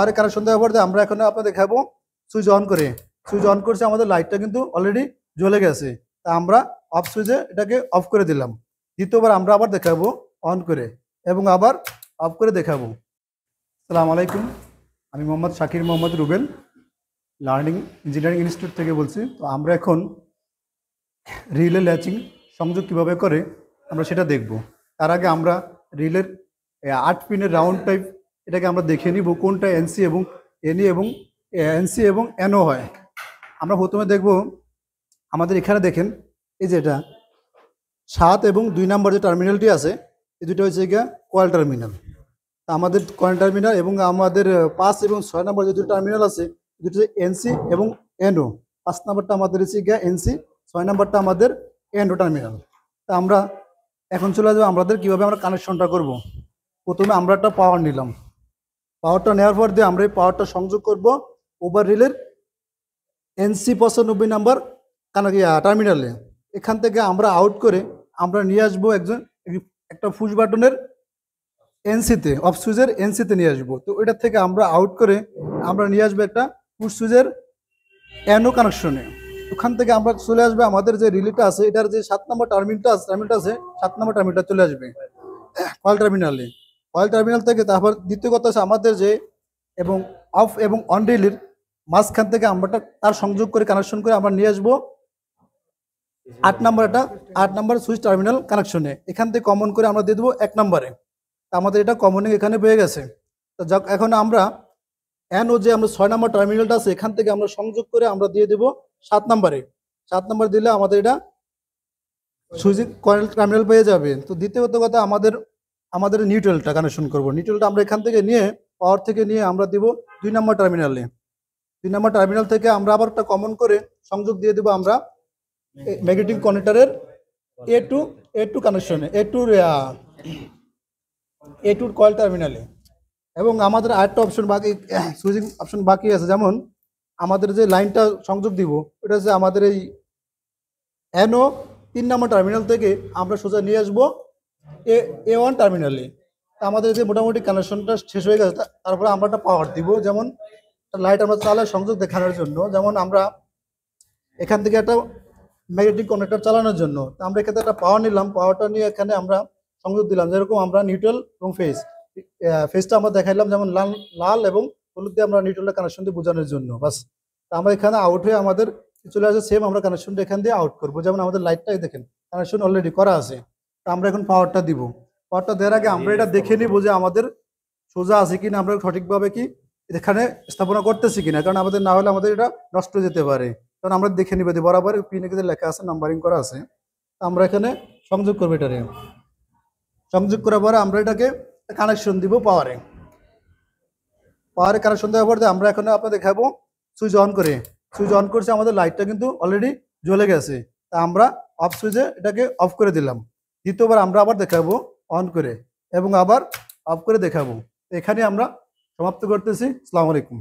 আর connection দেওয়ার পর আমরা এখন আপনাদের দেখাবো সুইচ অন করে। সুইচ অন করছে, আমাদের লাইটটা কিন্তু অলরেডি জ্বলে গেছে। তা আমরা অফ সুইচে এটাকে অফ করে দিলাম। দ্বিতীয়বার আমরা আবার দেখাবো অন করে এবং আবার অফ করে দেখাবো। আসসালামু আলাইকুম, আমি Mohammad Shakir Mohammad Rubel, learning engineering institute থেকে বলছি। তো আমরা এখন রিলে ল্যাচিং সংযোগ কীভাবে করে আমরা সেটা দেখব। তার আগে আমরা রিলের 8 পিনের রাউন্ড টাইপ এটাকে আমরা দেখে নিব কোনটা এনসি এবং এনই এবং এনসি এবং এনও হয়। আমরা প্রথমে দেখব আমাদের এখানে দেখেন, এই যে এটা 7 এবং 2 নম্বর যে টার্মিনালটি আছে, এই দুটো হচ্ছে গিয়া কয়েল টার্মিনাল। আমাদের কয়েল টার্মিনাল এবং আমাদের 5 এবং 6 নম্বর যে দুটো টার্মিনাল আছে, দুটো হচ্ছে এনসি এবং এনও। 5 নম্বরটা আমাদের হচ্ছে গিয়া এনসি, 6 নম্বরটা আমাদের এনও টার্মিনাল। তা আমরা এখন চলে যাবো আমাদের কীভাবে আমরা কানেকশনটা করব। প্রথমে আমরা একটা পাওয়ার নিলাম। পাওয়ারটা নেওয়ার পর দিয়ে আমরা এই পাওয়ারটা সংযোগ করব ওভার রিলের এনসি 95 নাম্বার টার্মিনালে। এখান থেকে আমরা আউট করে আমরা নিয়ে আসবো একটা পুশ বাটনের এনসিতে, অফ সুইচের এনসিতে নিয়ে আসবো। তো ওইটার থেকে আমরা আউট করে আমরা নিয়ে আসবো একটা পুশ সুইচের এনও কানেকশনে। ওখান থেকে আমরা চলে আসবে আমাদের যে রিলেটা আছে, এটার যে 7 নম্বর টার্মিনালটা আছে 7 নম্বর টার্মিনালটা চলে আসবে কয়েল টার্মিনালে। কয়েল টার্মিনাল থেকে তারপর দ্বিতীয় কথা আছে আমাদের যে এবং অফ এবং অন রিলের মাঝখান থেকে আমরা তার সংযোগ করে কানেকশন করে আমরা নিয়ে আসবো 8 নম্বর সুইচ টার্মিনাল কানেকশনে। এখান থেকে কমন করে আমরা দিয়ে দেবো 1 নম্বরে। আমাদের এটা কমনিং এখানে পেয়ে গেছে। তো যাক, এখন আমরা এনও যে আমরা 6 নম্বর টার্মিনালটা আছে, এখান থেকে আমরা সংযোগ করে আমরা দিয়ে দেবো 7 নম্বরে। 7 নম্বর দিলে আমাদের এটা সুইচিং কয়েল টার্মিনাল পেয়ে যাবে। তো দ্বিতীয়ত কথা আমাদের নিউট্রালটা কানেকশন করব। নিউট্রালটা আমরা এখান থেকে নিয়ে পাওয়ার থেকে নিয়ে আমরা দিব 2 নম্বর টার্মিনালে। 2 নম্বর টার্মিনাল থেকে আমরা আবার একটা কমন করে সংযোগ দিয়ে দেবো আমরা ম্যাগনেটিক কানেক্টরের এ টু কানেকশনে, এ টুর কয়েল টার্মিনালে। এবং আমাদের আরেকটা অপশন বাকি, সুইচিং অপশন বাকি আছে। যেমন আমাদের যে লাইনটা সংযোগ দিব, এটা হচ্ছে আমাদের এই এনও 3 নম্বর টার্মিনাল থেকে আমরা সোজা নিয়ে আসবো A1 টার্মিনালে। আমাদের যে মোটামুটি কানেকশনটা শেষ হয়ে গেছে, তারপরে আমরা একটা পাওয়ার দিব। যেমন লাইট আমরা চালাই সংযোগ দেখানোর জন্য, যেমন আমরা এখান থেকে একটা ম্যাগনেটিক কানেক্টর চালানোর জন্য। তো আমরা এখানে একটা পাওয়ার নিলাম, পাওয়ারটা নিয়ে এখানে আমরা সংযোগ দিলাম। যেরকম আমরা নিউট্রাল এবং ফেজটা আমরা দেখাইলাম, যেমন লাল এবং হলুদ দিয়ে আমরা নিউট্রালটা কানেকশন দিয়ে বোঝানোর জন্য। বাস, আমরা এখানে আউট হয়ে আমাদের চলে আসে সেম আমরা কানেকশনটা এখান দিয়ে আউট করবো। যেমন আমাদের লাইটটাই দেখেন কানেকশন অলরেডি করা আছে। তো আমরা এখন পাওয়ারটা দিব। পাওয়ারটা দেওয়ার আগে আমরা এটা দেখে নিব যে আমাদের সোজা আছে কিনা, আমরা সঠিকভাবে কি এখানে স্থাপনা করতেছি কিনা। কারণ আমাদের না হলে আমাদের এটা নষ্ট হয়ে যেতে পারে। কারণ আমরা দেখে নিব যে বরাবর পিনে লেখা আছে, নাম্বারিং করা আছে। আমরা এখানে সংযোগ করবো। এটারে সংযোগ করার পরে আমরা এটাকে কানেকশন দিব পাওয়ারে কানেকশন দেওয়ার পর আমরা এখন আপনাদের দেখাবো সুইচ অন করে। সুইচ অন করছে, আমাদের লাইটটা কিন্তু অলরেডি জ্বলে গেছে। তা আমরা অফ সুইচে এটাকে অফ করে দিলাম। দ্বিতীয়বার আমরা আবার দেখাবো অন করে এবং আবার অফ করে দেখাবো। এখানে আমরা সমাপ্ত করতেছি। আসসালামু আলাইকুম।